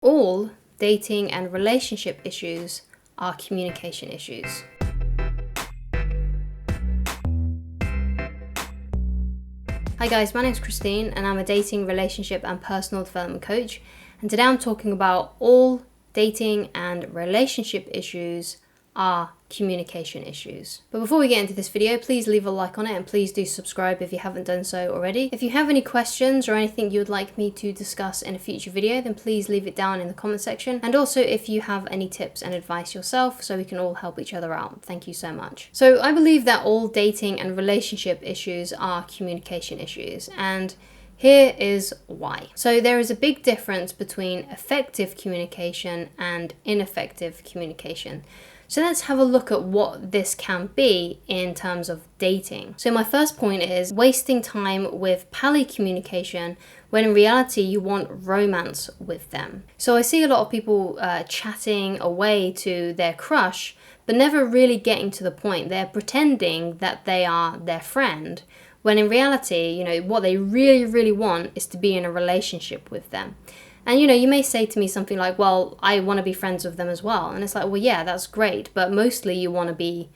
All dating and relationship issues are communication issues. Hi guys, my name's Christine and I'm a dating, relationship and personal development coach, and today I'm talking about all dating and relationship issues are communication issues. But before we get into this video, please leave a like on it and please do subscribe if you haven't done so already. If you have any questions or anything you would like me to discuss in a future video, then please leave it down in the comment section. And also if you have any tips and advice yourself, so we can all help each other out. Thank you so much. So I believe that all dating and relationship issues are communication issues, and here is why. So there is a big difference between effective communication and ineffective communication. So let's have a look at what this can be in terms of dating. So my first point is wasting time with pally communication when in reality you want romance with them. So I see a lot of people chatting away to their crush, but never really getting to the point. They're pretending that they are their friend, when in reality, what they really want is to be in a relationship with them. And you may say to me something like, well, I want to be friends with them as well. And it's like, well, yeah, that's great. But mostly you want to be,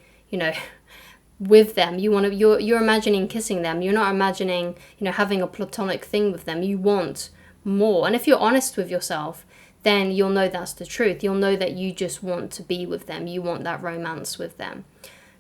with them. You're imagining kissing them. You're not imagining, having a platonic thing with them. You want more. And if you're honest with yourself, then you'll know that's the truth. You'll know that you just want to be with them. You want that romance with them.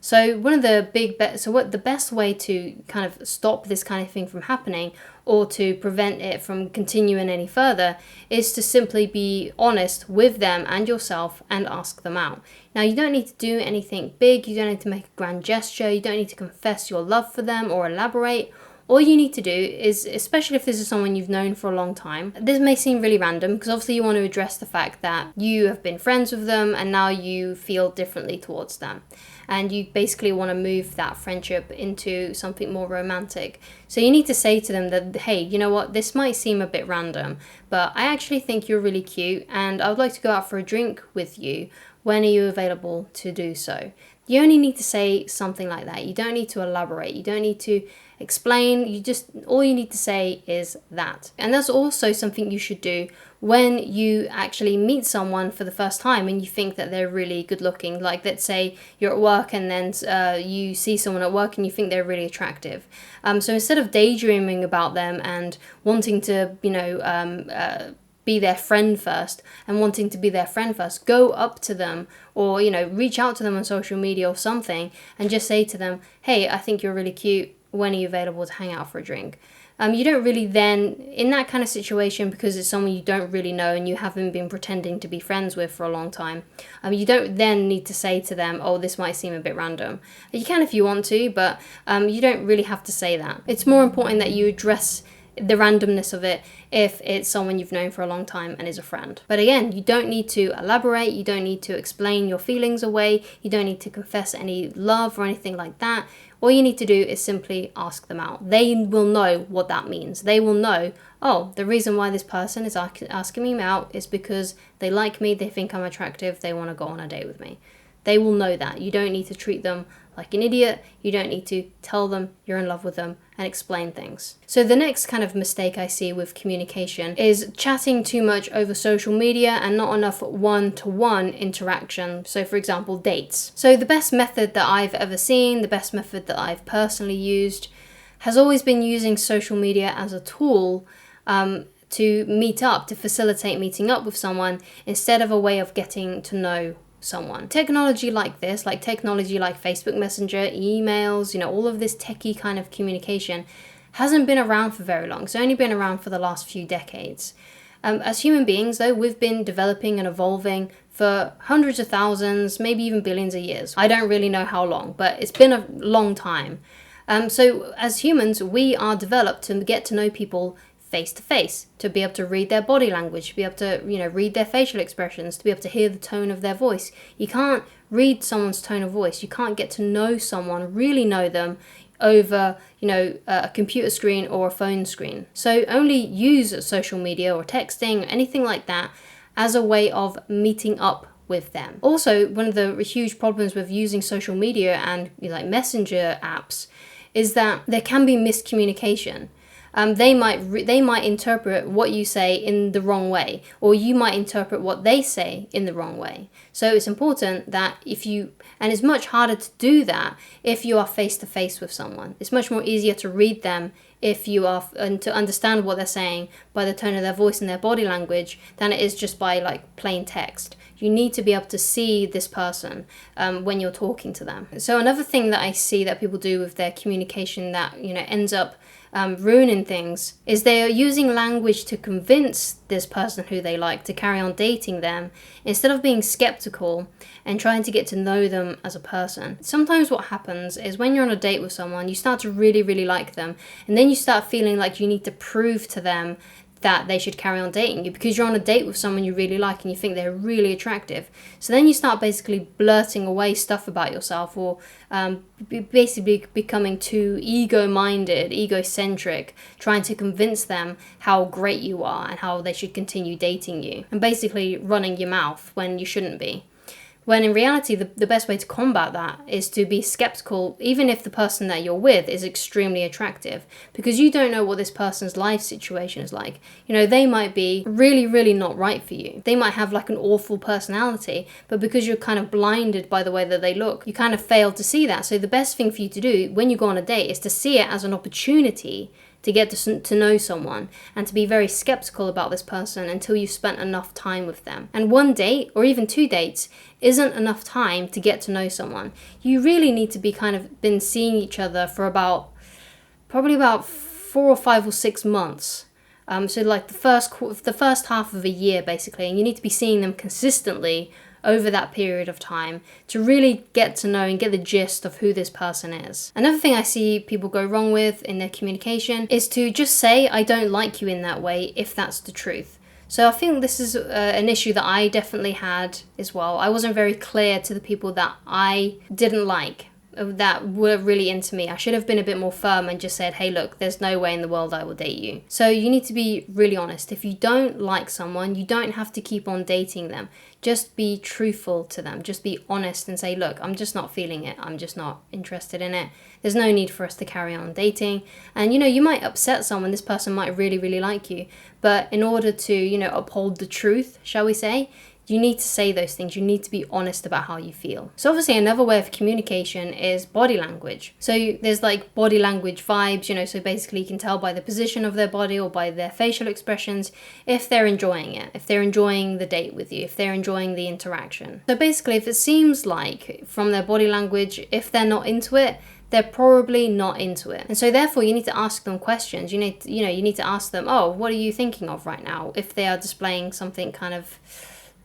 So the best way to kind of stop this kind of thing from happening, or to prevent it from continuing any further, is to simply be honest with them and yourself and ask them out. Now, you don't need to do anything big. You don't need to make a grand gesture. You don't need to confess your love for them or elaborate. All you need to do is, especially if this is someone you've known for a long time, this may seem really random because obviously you want to address the fact that you have been friends with them and now you feel differently towards them. And you basically want to move that friendship into something more romantic. So you need to say to them that, hey, you know what, this might seem a bit random, but I actually think you're really cute and I would like to go out for a drink with you. When are you available to do so? You only need to say something like that. You don't need to elaborate. You don't need to explain. All you need to say is that. And that's also something you should do when you actually meet someone for the first time and you think that they're really good looking. Like, let's say you're at work and then you see someone at work and you think they're really attractive. So instead of daydreaming about them and wanting to, be their friend first and wanting to be their friend first, go up to them or, reach out to them on social media or something and just say to them, hey, I think you're really cute. When are you available to hang out for a drink? You don't really then, in that kind of situation, because it's someone you don't really know and you haven't been pretending to be friends with for a long time, you don't then need to say to them, oh, this might seem a bit random. You can if you want to, but you don't really have to say that. It's more important that you address the randomness of it if it's someone you've known for a long time and is a friend. But again, you don't need to elaborate, you don't need to explain your feelings away, you don't need to confess any love or anything like that. All you need to do is simply ask them out. They will know what that means. They will know, oh, the reason why this person is asking me out is because they like me, they think I'm attractive, they want to go on a date with me. They will know that. You don't need to treat them like an idiot. You don't need to tell them you're in love with them and explain things. So the next kind of mistake I see with communication is chatting too much over social media and not enough one-to-one interaction. So for example, dates. So the best method that I've ever seen, the best method that I've personally used, has always been using social media as a tool to meet up, to facilitate meeting up with someone instead of a way of getting to know someone. Technology like this, like technology like Facebook Messenger, emails, all of this techie kind of communication hasn't been around for very long. It's only been around for the last few decades. As human beings, though, we've been developing and evolving for hundreds of thousands, maybe even billions of years. I don't really know how long, but it's been a long time. So as humans, we are developed to get to know people face to face, to be able to read their body language, to be able to, read their facial expressions, to be able to hear the tone of their voice. You can't read someone's tone of voice. You can't get to know someone, really know them over, a computer screen or a phone screen. So only use social media or texting, anything like that, as a way of meeting up with them. Also, one of the huge problems with using social media and like messenger apps is that there can be miscommunication. they might interpret what you say in the wrong way, or you might interpret what they say in the wrong way. So it's important that and it's much harder to do that if you are face to face with someone. It's much more easier to read them if you are, and to understand what they're saying by the tone of their voice and their body language, than it is just by like plain text. You need to be able to see this person when you're talking to them. So another thing that I see that people do with their communication that, ends up ruining things is they are using language to convince this person who they like to carry on dating them, instead of being skeptical and trying to get to know them as a person. Sometimes what happens is when you're on a date with someone, you start to really, really like them, and then you start feeling like you need to prove to them that they should carry on dating you because you're on a date with someone you really like and you think they're really attractive. So then you start basically blurting away stuff about yourself, or basically becoming too ego-minded, egocentric, trying to convince them how great you are and how they should continue dating you, and basically running your mouth when you shouldn't be. When in reality, the best way to combat that is to be skeptical, even if the person that you're with is extremely attractive, because you don't know what this person's life situation is like. They might be really, really not right for you. They might have like an awful personality, but because you're kind of blinded by the way that they look, you kind of fail to see that. So the best thing for you to do when you go on a date is to see it as an opportunity to get to know someone, and to be very skeptical about this person until you've spent enough time with them. And one date, or even 2 dates, isn't enough time to get to know someone. You really need to be been seeing each other for probably about 4 or 5 or 6 months. So like the first half of a year basically, and you need to be seeing them consistently over that period of time to really get to know and get the gist of who this person is. Another thing I see people go wrong with in their communication is to just say, I don't like you in that way, if that's the truth. So I think this is an issue that I definitely had as well. I wasn't very clear to the people that I didn't like, that were really into me. I should have been a bit more firm and just said, hey look, there's no way in the world I will date you. So you need to be really honest. If you don't like someone, you don't have to keep on dating them. Just be truthful to them. Just be honest and say, look, I'm just not feeling it. I'm just not interested in it. There's no need for us to carry on dating. And you might upset someone. This person might really, really like you. But in order to, uphold the truth, shall we say, you need to say those things. You need to be honest about how you feel. So obviously another way of communication is body language. So there's like body language vibes, so basically you can tell by the position of their body or by their facial expressions if they're enjoying it, if they're enjoying the date with you, if they're enjoying the interaction. So basically if it seems like from their body language, if they're not into it, they're probably not into it. And so therefore you need to ask them questions. You need to ask them, oh, what are you thinking of right now? If they are displaying something kind of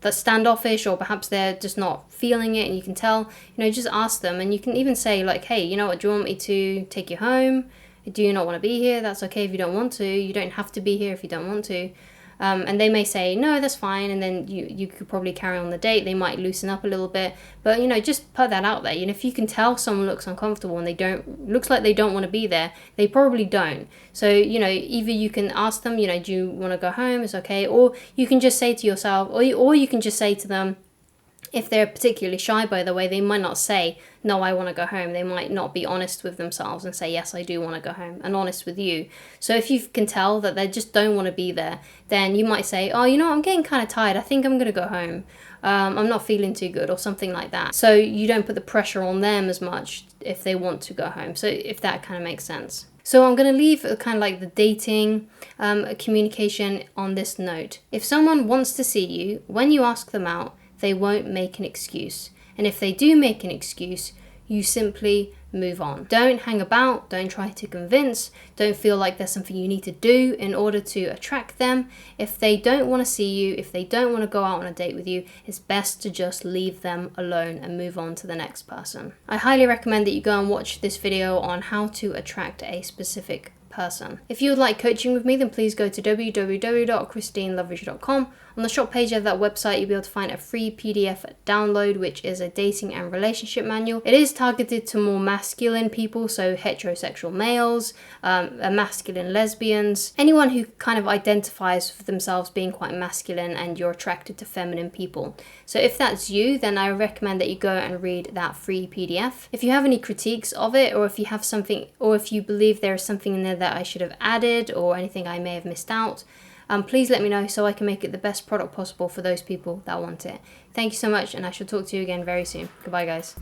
that's standoffish, or perhaps they're just not feeling it and you can tell, just ask them. And you can even say like, hey, do you want me to take you home? Do you not want to be here? That's okay if you don't want to. You don't have to be here if you don't want to. And they may say, no, that's fine. And then you could probably carry on the date. They might loosen up a little bit. But, just put that out there. If you can tell someone looks uncomfortable and looks like they don't want to be there, they probably don't. So, either you can ask them, do you want to go home? It's okay. Or you can just say to yourself, or you can just say to them, if they're particularly shy, by the way, they might not say, no, I want to go home. They might not be honest with themselves and say, yes, I do want to go home, and honest with you. So if you can tell that they just don't want to be there, then you might say, oh, I'm getting kind of tired. I think I'm going to go home. I'm not feeling too good, or something like that. So you don't put the pressure on them as much if they want to go home. So if that kind of makes sense. So I'm going to leave kind of like the dating communication on this note. If someone wants to see you, when you ask them out, they won't make an excuse. And if they do make an excuse, you simply move on. Don't hang about, don't try to convince, don't feel like there's something you need to do in order to attract them. If they don't want to see you, if they don't want to go out on a date with you, it's best to just leave them alone and move on to the next person. I highly recommend that you go and watch this video on how to attract a specific person. If you would like coaching with me, then please go to www.christineloveridge.com. On the shop page of that website, you'll be able to find a free PDF download, which is a dating and relationship manual. It is targeted to more masculine people, so heterosexual males, masculine lesbians, anyone who kind of identifies for themselves being quite masculine and you're attracted to feminine people. So if that's you, then I recommend that you go and read that free PDF. If you have any critiques of it, or if you have something, or if you believe there is something in there that I should have added or anything I may have missed out, please let me know so I can make it the best product possible for those people that want it. Thank you so much, and I shall talk to you again very soon. Goodbye, guys.